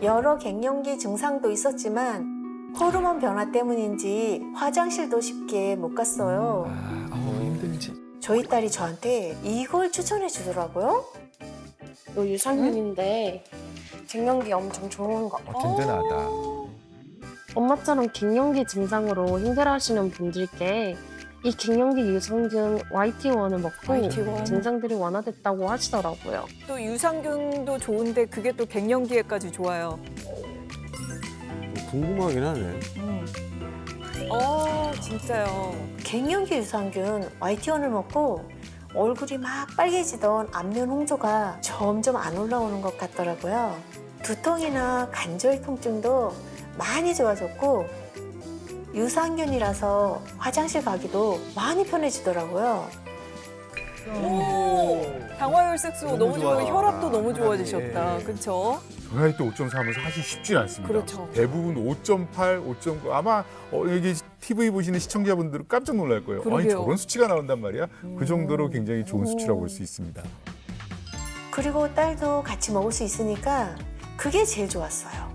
여러 갱년기 증상도 있었지만 호르몬 변화 때문인지 화장실도 쉽게 못 갔어요. 힘들지. 저희 딸이 저한테 이걸 추천해 주더라고요. 요 유산균인데 갱년기 엄청 좋은 거. 든든하다. 엄마처럼 갱년기 증상으로 힘들어하시는 분들께 이 갱년기 유산균 YT1을 먹고 YT1. 증상들이 완화됐다고 하시더라고요. 또 유산균도 좋은데 그게 또 갱년기에까지 좋아요. 궁금하긴 하네. 진짜요. 갱년기 유산균 YT1을 먹고 얼굴이 막 빨개지던 안면 홍조가 점점 안 올라오는 것 같더라고요. 두통이나 관절 통증도 많이 좋아졌고 유산균이라서 화장실 가기도 많이 편해지더라고요. 오, 당화혈색소 너무 좋고 좋아졌다. 혈압도 너무 좋아지셨다. 예. 그렇죠? 저 나이 때 5.3은 사실 쉽지는 않습니다. 그렇죠. 대부분 5.8, 5.9 아마 여기 TV 보시는 시청자분들은 깜짝 놀랄 거예요. 아니 그러게요. 저런 수치가 나온단 말이야? 그 정도로 굉장히 좋은 수치라고 볼 수 있습니다. 그리고 딸도 같이 먹을 수 있으니까 그게 제일 좋았어요.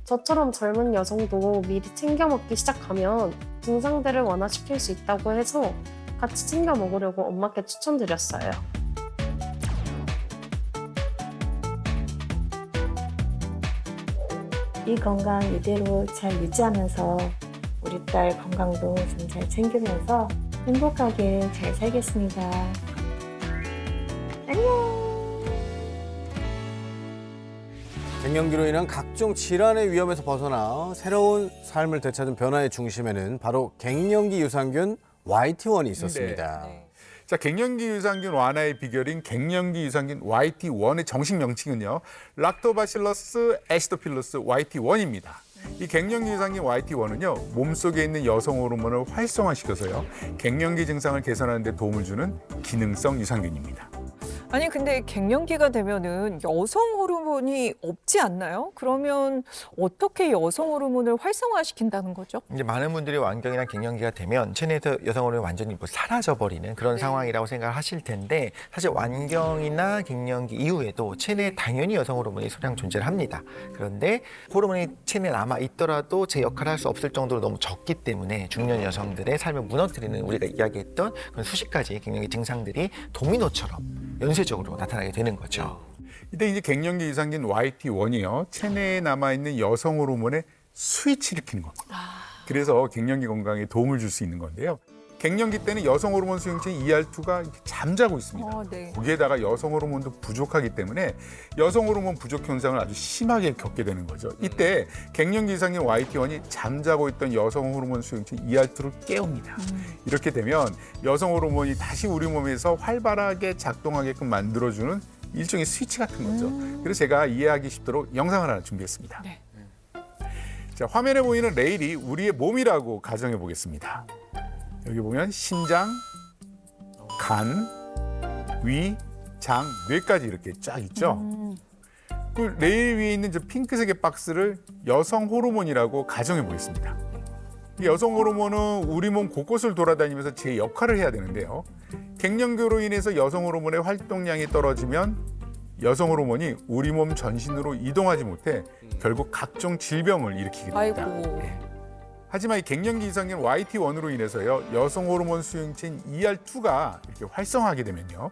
저처럼 젊은 여성도 미리 챙겨 먹기 시작하면 증상들을 완화시킬 수 있다고 해서 같이 챙겨 먹으려고 엄마께 추천드렸어요. 이 건강 이대로 잘 유지하면서 우리 딸 건강도 좀 잘 챙기면서 행복하게 잘 살겠습니다. 갱년기로 인한 각종 질환의 위험에서 벗어나 새로운 삶을 되찾은 변화의 중심에는 바로 갱년기 유산균 YT1이 있었습니다. 네. 자, 갱년기 유산균 완화의 비결인 갱년기 유산균 YT1의 정식 명칭은요. 락토바실러스 애시도필러스 YT1입니다. 이 갱년기 유산균 YT1은요. 몸속에 있는 여성 호르몬을 활성화시켜서요. 갱년기 증상을 개선하는 데 도움을 주는 기능성 유산균입니다. 아니 근데 갱년기가 되면은 여성 호르몬이 없지 않나요? 그러면 어떻게 여성 호르몬을 활성화시킨다는 거죠? 이제 많은 분들이 완경이나 갱년기가 되면 체내에서 여성 호르몬이 완전히 사라져버리는 그런 상황이라고 생각을 하실 텐데 사실 완경이나 갱년기 이후에도 체내에 당연히 여성 호르몬이 소량 존재를 합니다. 그런데 호르몬이 체내에 남아 있더라도 제 역할을 할 수 없을 정도로 너무 적기 때문에 중년 여성들의 삶을 무너뜨리는 우리가 이야기했던 그런 수십 가지 갱년기 증상들이 도미노처럼 연쇄적으로 나타나게 되는 거죠. 이때 이제 갱년기 유산균 YT1이요. 체내에 남아있는 여성 호르몬의 스위치를 켜는 겁니다. 그래서 갱년기 건강에 도움을 줄 수 있는 건데요. 갱년기 때는 여성 호르몬 수용체인 ER2가 이렇게 잠자고 있습니다. 네. 거기에다가 여성 호르몬도 부족하기 때문에 여성 호르몬 부족 현상을 아주 심하게 겪게 되는 거죠. 이때 갱년기 유산균 YT1이 잠자고 있던 여성 호르몬 수용체 ER2를 깨웁니다. 이렇게 되면 여성 호르몬이 다시 우리 몸에서 활발하게 작동하게끔 만들어주는 일종의 스위치 같은 거죠. 그래서 제가 이해하기 쉽도록 영상을 하나 준비했습니다. 네. 자, 화면에 보이는 레일이 우리의 몸이라고 가정해 보겠습니다. 여기 보면 심장, 간, 위, 장, 뇌까지 이렇게 쫙 있죠. 그 레일 위에 있는 저 핑크색의 박스를 여성 호르몬이라고 가정해 보겠습니다. 이 여성 호르몬은 우리 몸 곳곳을 돌아다니면서 제 역할을 해야 되는데요. 갱년기로 인해서 여성 호르몬의 활동량이 떨어지면 여성 호르몬이 우리 몸 전신으로 이동하지 못해 결국 각종 질병을 일으키게 됩니다. 아이고. 하지만 이 갱년기 유산균 YT1으로 인해서요. 여성 호르몬 수용체인 ER2가 이렇게 활성화하게 되면요.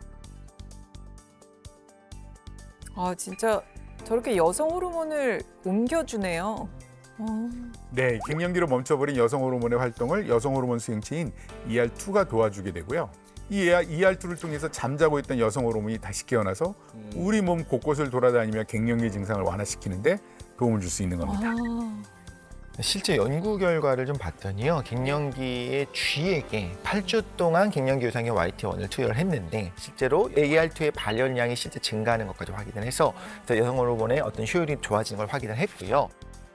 아 진짜 저렇게 여성 호르몬을 옮겨주네요. 네, 갱년기로 멈춰버린 여성 호르몬의 활동을 여성 호르몬 수용체인 ER2가 도와주게 되고요. 이 ER2를 통해서 잠자고 있던 여성 호르몬이 다시 깨어나서 우리 몸 곳곳을 돌아다니며 갱년기 증상을 완화시키는데 도움을 줄 수 있는 겁니다. 실제 연구 결과를 좀 봤더니요. 갱년기의 쥐에게 8주 동안 갱년기 유산균 YT1을 투여를 했는데 실제로 AR2의 발현량이 실제 증가하는 것까지 확인을 해서 여성 호르몬의 어떤 효율이 좋아지는 걸 확인을 했고요.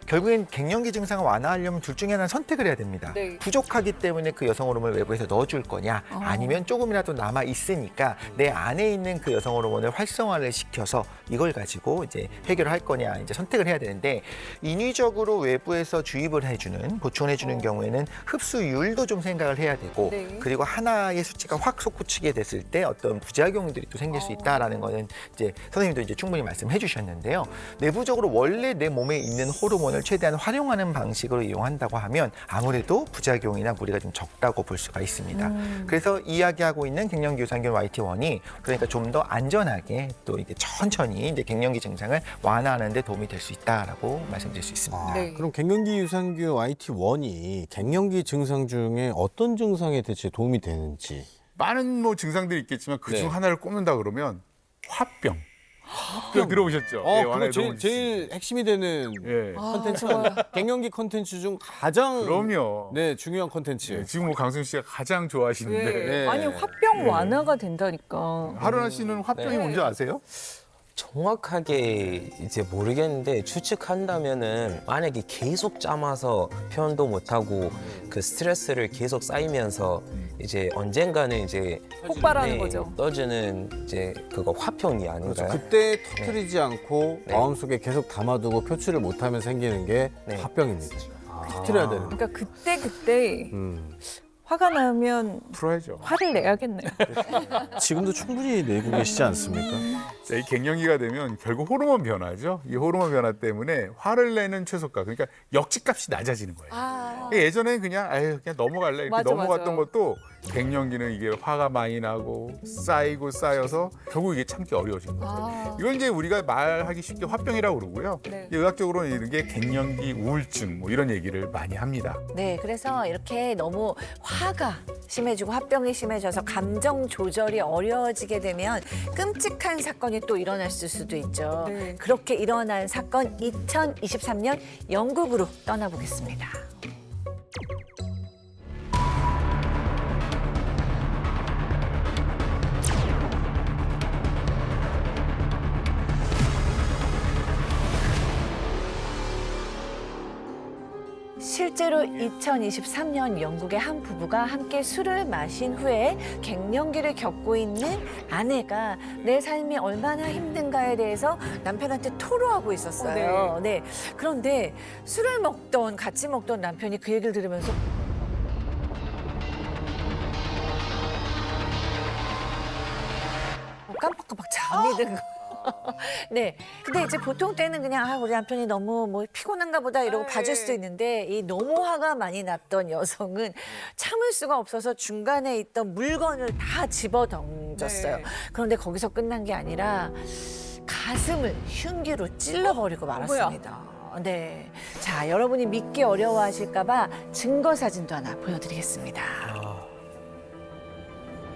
결국엔 갱년기 증상을 완화하려면 둘 중에 하나는 선택을 해야 됩니다. 네. 부족하기 때문에 그 여성 호르몬을 외부에서 넣어줄 거냐, 아니면 조금이라도 남아 있으니까 내 안에 있는 그 여성 호르몬을 활성화를 시켜서 이걸 가지고 이제 해결할 거냐 이제 선택을 해야 되는데, 인위적으로 외부에서 주입을 해주는, 보충해주는 경우에는 흡수율도 좀 생각을 해야 되고, 네. 그리고 하나의 수치가 확 솟구치게 됐을 때 어떤 부작용들이 또 생길 수 있다라는 거는 이제 선생님도 이제 충분히 말씀해 주셨는데요. 내부적으로 원래 내 몸에 있는 호르몬을 최대한 활용하는 방식으로 이용한다고 하면 아무래도 부작용이나 무리가 좀 적다고 볼 수가 있습니다. 그래서 이야기하고 있는 갱년기 유산균 YT1이 그러니까 좀 더 안전하게 또 이제 천천히 이제 갱년기 증상을 완화하는 데 도움이 될 수 있다라고 말씀드릴 수 있습니다. 네. 그럼 갱년기 유산균 YT1이 갱년기 증상 중에 어떤 증상에 대체 도움이 되는지. 많은 뭐 증상들이 있겠지만 그 중 네. 하나를 꼽는다 그러면 화병. 화병 들어보셨죠? 예, 그거 완화에 제일, 도움을 줄 수 있는. 제일 핵심이 되는 예. 컨텐츠가 갱년기 컨텐츠 중 가장 그럼요. 네, 중요한 컨텐츠. 예, 지금 뭐 강승 씨가 가장 좋아하시는데 네. 네. 아니 화병 완화가 된다니까. 하루나 씨는 화병이 네. 뭔지 아세요? 정확하게 이제 모르겠는데 추측한다면은 만약에 계속 잠아서 표현도 못하고 그 스트레스를 계속 쌓이면서 이제 언젠가는 이제 폭발하는 거죠. 떠지는 이제 그거 화병이 그렇죠. 아닌가요? 그때 터뜨리지 않고 네. 마음속에 계속 담아두고 표출을 못하면 생기는 게 네. 화병입니다. 터뜨려야 되는. 그러니까 그때 음. 화가 나면 풀어야죠. 화를 내야겠네요. 지금도 충분히 내고 계시지 않습니까? 자, 이 갱년기가 되면 결국 호르몬 변화죠. 이 호르몬 변화 때문에 화를 내는 최소가, 그러니까 역치값이 낮아지는 거예요. 예전에는 그냥 아유 그냥 넘어갈래 이렇게 맞아, 넘어갔던 맞아. 것도 갱년기는 이게 화가 많이 나고 쌓이고 쌓여서 결국 이게 참기 어려워지는 거죠. 이걸 이제 우리가 말하기 쉽게 화병이라고 그러고요. 네. 의학적으로는 이런 게 갱년기 우울증 뭐 이런 얘기를 많이 합니다. 네, 그래서 이렇게 너무 화가 심해지고 화병이 심해져서 감정 조절이 어려워지게 되면 끔찍한 사건이 또 일어날 수도 있죠. 네. 그렇게 일어난 사건 2023년 영국으로 떠나보겠습니다. 실제로 2023년 영국의 한 부부가 함께 술을 마신 후에 갱년기를 겪고 있는 아내가 내 삶이 얼마나 힘든가에 대해서 남편한테 토로하고 있었어요. 네. 그런데 술을 같이 먹던 남편이 그 얘기를 들으면서 깜빡깜빡 잠이 든 거예요. 네. 근데 이제 보통 때는 그냥 우리 남편이 너무 뭐 피곤한가 보다 이러고 네. 봐줄 수도 있는데 이 너무 화가 많이 났던 여성은 참을 수가 없어서 중간에 있던 물건을 다 집어 던졌어요. 네. 그런데 거기서 끝난 게 아니라 가슴을 흉기로 찔러버리고 말았습니다. 네. 자, 여러분이 믿기 어려워하실까봐 증거 사진도 하나 보여드리겠습니다.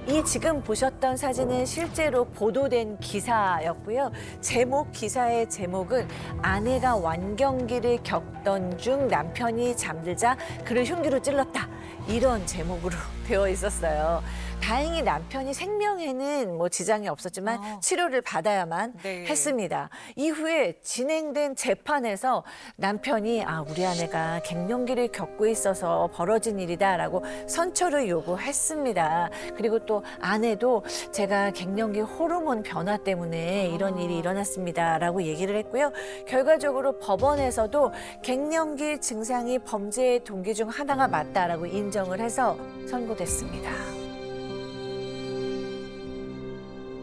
이 지금 보셨던 사진은 실제로 보도된 기사였고요. 기사의 제목은 아내가 완경기를 겪던 중 남편이 잠들자 그를 흉기로 찔렀다. 이런 제목으로 되어 있었어요. 다행히 남편이 생명에는 뭐 지장이 없었지만 치료를 받아야만 네. 했습니다. 이후에 진행된 재판에서 남편이 우리 아내가 갱년기를 겪고 있어서 벌어진 일이다라고 선처를 요구했습니다. 그리고 또 아내도 제가 갱년기 호르몬 변화 때문에 이런 일이 일어났습니다라고 얘기를 했고요. 결과적으로 법원에서도 갱년기 증상이 범죄의 동기 중 하나가 맞다라고 인정을 해서 선고됐습니다.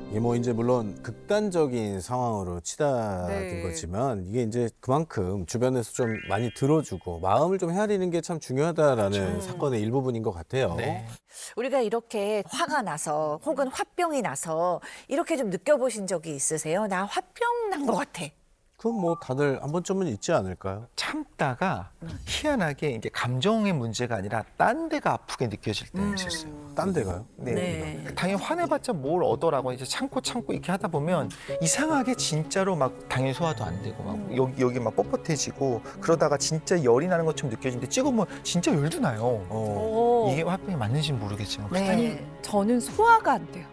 이게 뭐 이제 물론 극단적인 상황으로 치닫은 네. 거지만 이게 이제 그만큼 주변에서 좀 많이 들어주고 마음을 좀 헤아리는 게 참 중요하다라는 사건의 일부분인 것 같아요. 네. 우리가 이렇게 화가 나서 혹은 화병이 나서 이렇게 좀 느껴보신 적이 있으세요? 나 화병 난 것 같아. 그럼 뭐 다들 한 번쯤은 있지 않을까요? 참다가 희한하게 이게 감정의 문제가 아니라 딴 데가 아프게 느껴질 때가 있었어요. 딴 데가요? 네. 네. 당연히 화내봤자 뭘 얻어라고 이제 참고 이렇게 하다 보면 이상하게 진짜로 막 당연히 소화도 안 되고 막 여기 막 뻣뻣해지고 그러다가 진짜 열이 나는 것처럼 느껴지는데 찍으면 진짜 열도 나요. 오. 이게 화병이 맞는지는 모르겠지만 네. 저는 소화가 안 돼요.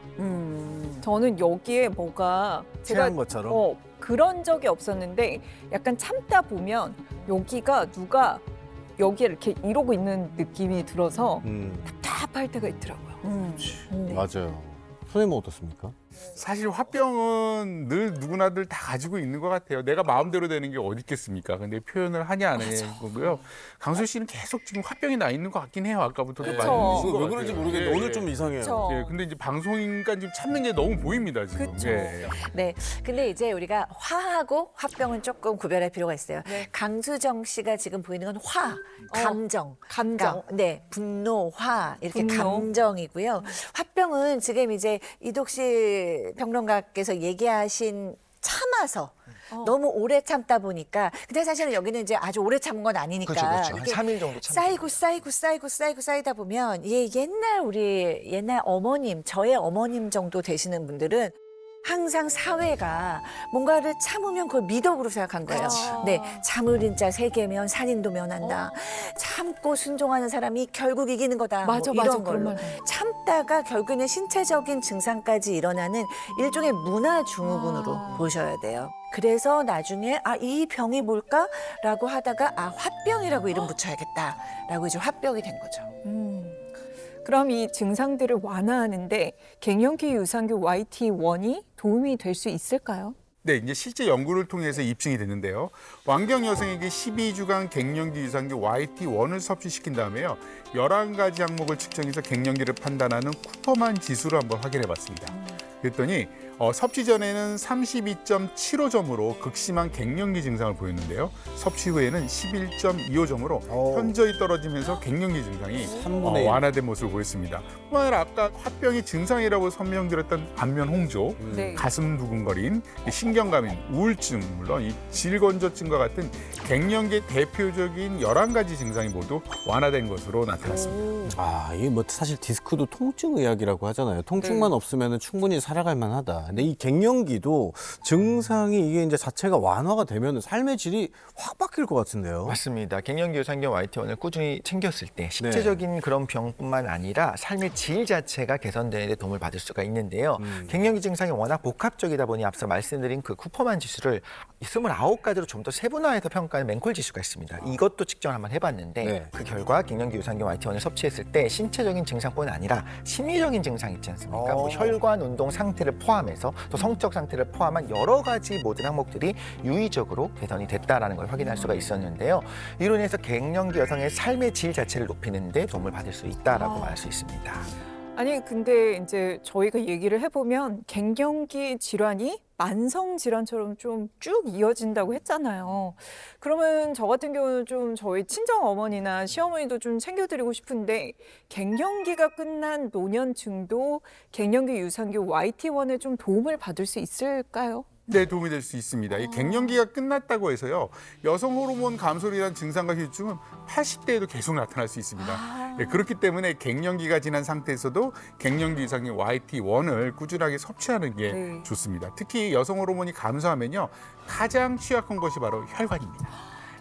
저는 여기에 뭐가 제가 체한 것처럼? 그런 적이 없었는데 약간 참다 보면 여기가 누가 여기에 이렇게 이러고 있는 느낌이 들어서 답답할 때가 있더라고요. 네. 맞아요. 선생님은 어떻습니까? 사실 화병은 늘 누구나들 다 가지고 있는 것 같아요. 내가 마음대로 되는 게 어디 있겠습니까? 근데 표현을 하냐 안 하냐인 거고요. 강수 씨는 계속 지금 화병이 나 있는 것 같긴 해요. 아까부터도 그쵸. 많이. 왜 그런지 모르겠는데 예, 오늘 예. 좀 이상해요. 그쵸. 예, 근데 이제 방송이니까 지금 참는 게 너무 보입니다 지금. 그쵸. 예. 네. 근데 이제 우리가 화하고 화병은 조금 구별할 필요가 있어요. 네. 강수정 씨가 지금 보이는 건 화, 감정. 감정. 네. 분노, 화, 이렇게 분노. 감정이고요. 화병은 지금 이제 이독실 평론가께서 얘기하신 참아서 너무 오래 참다 보니까 근데 사실은 여기는 이제 아주 오래 참은 건 아니니까 그렇죠, 그렇죠. 한 이렇게 3일 정도 참. 쌓이고 쌓이다 보면 이게 옛날 어머님, 저의 어머님 정도 되시는 분들은 항상 사회가 뭔가를 참으면 그걸 미덕으로 생각한 거예요. 그렇죠. 네, 참을인 자 세계면 살인도 면한다. 참고 순종하는 사람이 결국 이기는 거다. 맞아, 뭐 맞아. 이런 그런 걸로. 말 많아요. 참다가 결국에는 신체적인 증상까지 일어나는 일종의 문화 증후군으로 아. 보셔야 돼요. 그래서 나중에 이 병이 뭘까라고 하다가 화병이라고 이름 붙여야겠다라고 이제 화병이 된 거죠. 그럼 이 증상들을 완화하는데 갱년기 유산균 YT1이 도움이 될 수 있을까요? 네, 이제 실제 연구를 통해서 입증이 됐는데요. 완경 여성에게 12주간 갱년기 유산균 YT1을 섭취시킨 다음에요. 11가지 항목을 측정해서 갱년기를 판단하는 쿠퍼만 지수를 한번 확인해 봤습니다. 그랬더니 섭취 전에는 32.75점으로 극심한 갱년기 증상을 보였는데요. 섭취 후에는 11.25점으로 현저히 떨어지면서 갱년기 증상이 3분의 1. 완화된 모습을 보였습니다. 뿐만 아니라 아까 화병의 증상이라고 설명드렸던 안면 홍조, 네. 가슴 두근거림, 신경감인, 우울증, 물론 이 질건조증과 같은 갱년기의 대표적인 11가지 증상이 모두 완화된 것으로 나타났습니다. 이게 뭐 사실 디스크도 통증 의학이라고 하잖아요. 통증만 없으면 충분히 살아갈 만하다. 근데 이 갱년기도 증상이 이게 이제 자체가 완화가 되면 삶의 질이 확 바뀔 것 같은데요. 맞습니다. 갱년기 유산균 YT1을 꾸준히 챙겼을 때 실제적인 그런 병뿐만 아니라 삶의 질 자체가 개선되는 데 도움을 받을 수가 있는데요. 갱년기 증상이 워낙 복합적이다 보니 앞서 말씀드린 그 쿠퍼만 지수를 29가지로 좀 더 세분화해서 평가하는 맹콜 지수가 있습니다. 이것도 측정을 한번 해봤는데 네. 그 결과 갱년기 유산균 YT1을 섭취했을 때 신체적인 증상뿐 아니라 심리적인 증상 있지 않습니까? 뭐 혈관 운동 상태를 포함해서 또 성적 상태를 포함한 여러 가지 모든 항목들이 유의적으로 개선이 됐다라는 걸 확인할 수가 있었는데요. 이로 인해서 갱년기 여성의 삶의 질 자체를 높이는 데 도움을 받을 수 있다라고 말할 수 있습니다. 아니 근데 이제 저희가 얘기를 해보면 갱년기 질환이 만성 질환처럼 좀 쭉 이어진다고 했잖아요. 그러면 저 같은 경우는 좀 저희 친정 어머니나 시어머니도 좀 챙겨드리고 싶은데 갱년기가 끝난 노년층도 갱년기 유산균 YT1에 좀 도움을 받을 수 있을까요? 네, 도움이 될 수 있습니다. 이 갱년기가 끝났다고 해서요. 여성 호르몬 감소로 인한 증상과 후유증은 80대에도 계속 나타날 수 있습니다. 네, 그렇기 때문에 갱년기가 지난 상태에서도 갱년기 유산균 YT1을 꾸준하게 섭취하는 게 네. 좋습니다. 특히 여성 호르몬이 감소하면요. 가장 취약한 것이 바로 혈관입니다.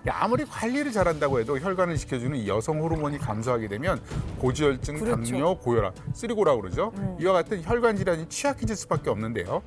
아무리 관리를 잘한다고 해도 혈관을 지켜주는 이 여성 호르몬이 감소하게 되면 고지혈증, 그렇죠. 당뇨, 고혈압, 쓰리고라고 그러죠. 이와 같은 혈관 질환이 취약해질 수밖에 없는데요.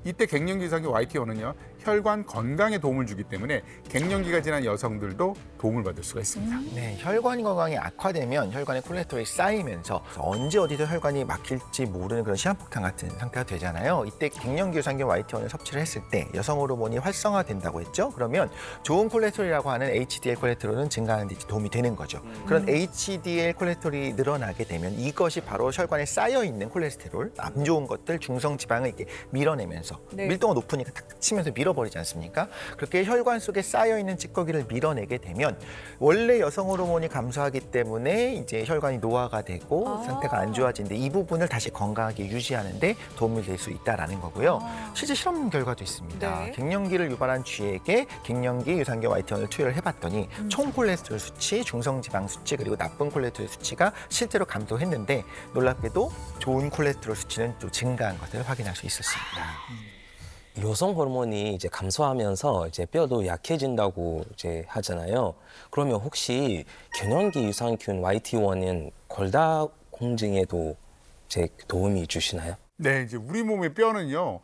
이때 갱년기 유산균 YT1은요. 혈관 건강에 도움을 주기 때문에 갱년기가 지난 여성들도 도움을 받을 수가 있습니다. 네, 혈관 건강이 악화되면 혈관에 콜레스테롤이 쌓이면서 언제 어디서 혈관이 막힐지 모르는 그런 시한폭탄 같은 상태가 되잖아요. 이때 갱년기 유산균 YT1을 섭취를 했을 때 여성 호르몬이 활성화된다고 했죠. 그러면 좋은 콜레스테롤이라고 하는 HDL 콜레스테롤은 증가하는 데 도움이 되는 거죠. 그런 HDL 콜레스테롤이 늘어나게 되면 이것이 바로 혈관에 쌓여 있는 콜레스테롤, 안 좋은 것들, 중성 지방을 이렇게 밀어내면서 네. 밀도가 높으니까 탁 치면서 밀어버리지 않습니까? 그렇게 혈관 속에 쌓여 있는 찌꺼기를 밀어내게 되면 원래 여성 호르몬이 감소하기 때문에 이제 혈관이 노화가 되고 상태가 안 좋아지는데 이 부분을 다시 건강하게 유지하는데 도움이 될 수 있다라는 거고요. 실제 실험 결과도 있습니다. 네. 갱년기를 유발한 쥐에게 갱년기 유산균 YT1을 투여를 해봤더니 총 콜레스테롤 수치, 중성 지방 수치 그리고 나쁜 콜레스테롤 수치가 실제로 감소했는데 놀랍게도 좋은 콜레스테롤 수치는 또 증가한 것을 확인할 수 있었습니다. 여성 호르몬이 이제 감소하면서 이제 뼈도 약해진다고 이제 하잖아요. 그러면 혹시 갱년기 유산균 YT1은 골다공증에도 이제 도움이 주시나요? 네, 이제 우리 몸의 뼈는요.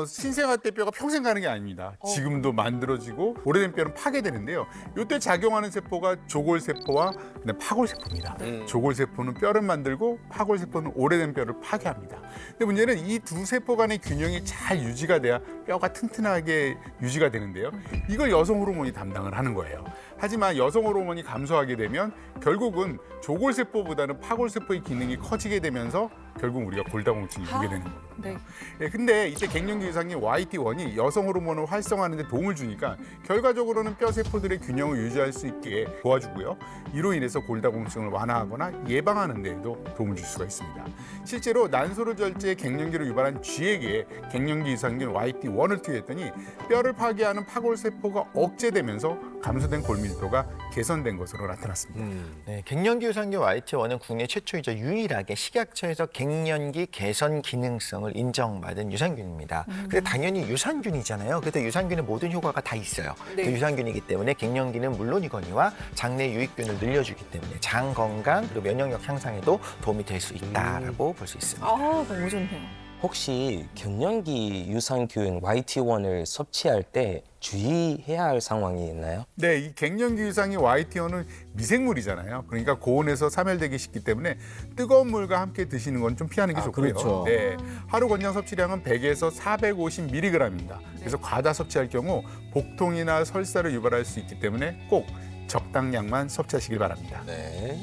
신생아 때 뼈가 평생 가는 게 아닙니다. 지금도 만들어지고 오래된 뼈는 파괴되는데요. 이때 작용하는 세포가 조골세포와 파골세포입니다. 조골세포는 뼈를 만들고 파골세포는 오래된 뼈를 파괴합니다. 근데 문제는 이 두 세포 간의 균형이 잘 유지가 돼야 뼈가 튼튼하게 유지가 되는데요. 이걸 여성 호르몬이 담당을 하는 거예요. 하지만 여성 호르몬이 감소하게 되면 결국은 조골세포보다는 파골세포의 기능이 커지게 되면서 결국 우리가 골다공증이 오게 되는 거예요. 네. 예, 근데 이때 갱년기 유산균 YT1이 여성 호르몬을 활성화하는 데 도움을 주니까 결과적으로는 뼈 세포들의 균형을 유지할 수 있게 도와주고요. 이로 인해서 골다공증을 완화하거나 예방하는 데에도 도움을 줄 수가 있습니다. 실제로 난소를 절제해 갱년기를 유발한 쥐에게 갱년기 유산균 YT1을 투여했더니 뼈를 파괴하는 파골세포가 억제되면서 감소된 골밀도가 개선된 것으로 나타났습니다. 네, 갱년기 유산균 YT1은 국내 최초이자 유일하게 식약처에서 갱년기 개선 기능성을 인정받은 유산균입니다. 근데 당연히 유산균이잖아요. 그래서 유산균의 모든 효과가 다 있어요. 네. 그 유산균이기 때문에 갱년기는 물론이거니와 장내 유익균을 늘려주기 때문에 장 건강 그리고 면역력 향상에도 도움이 될 수 있다라고 볼 수 있습니다. 아, 너무 좋네요. 혹시 갱년기 유산균 YT1을 섭취할 때 주의해야 할 상황이 있나요? 네, 이 갱년기 유산균 YT1은 미생물이잖아요. 그러니까 고온에서 사멸되기 쉽기 때문에 뜨거운 물과 함께 드시는 건 좀 피하는 게 좋고요. 그렇죠. 네, 하루 권장 섭취량은 100에서 450mg입니다. 그래서 과다 섭취할 경우 복통이나 설사를 유발할 수 있기 때문에 꼭 적당량만 섭취하시길 바랍니다. 네.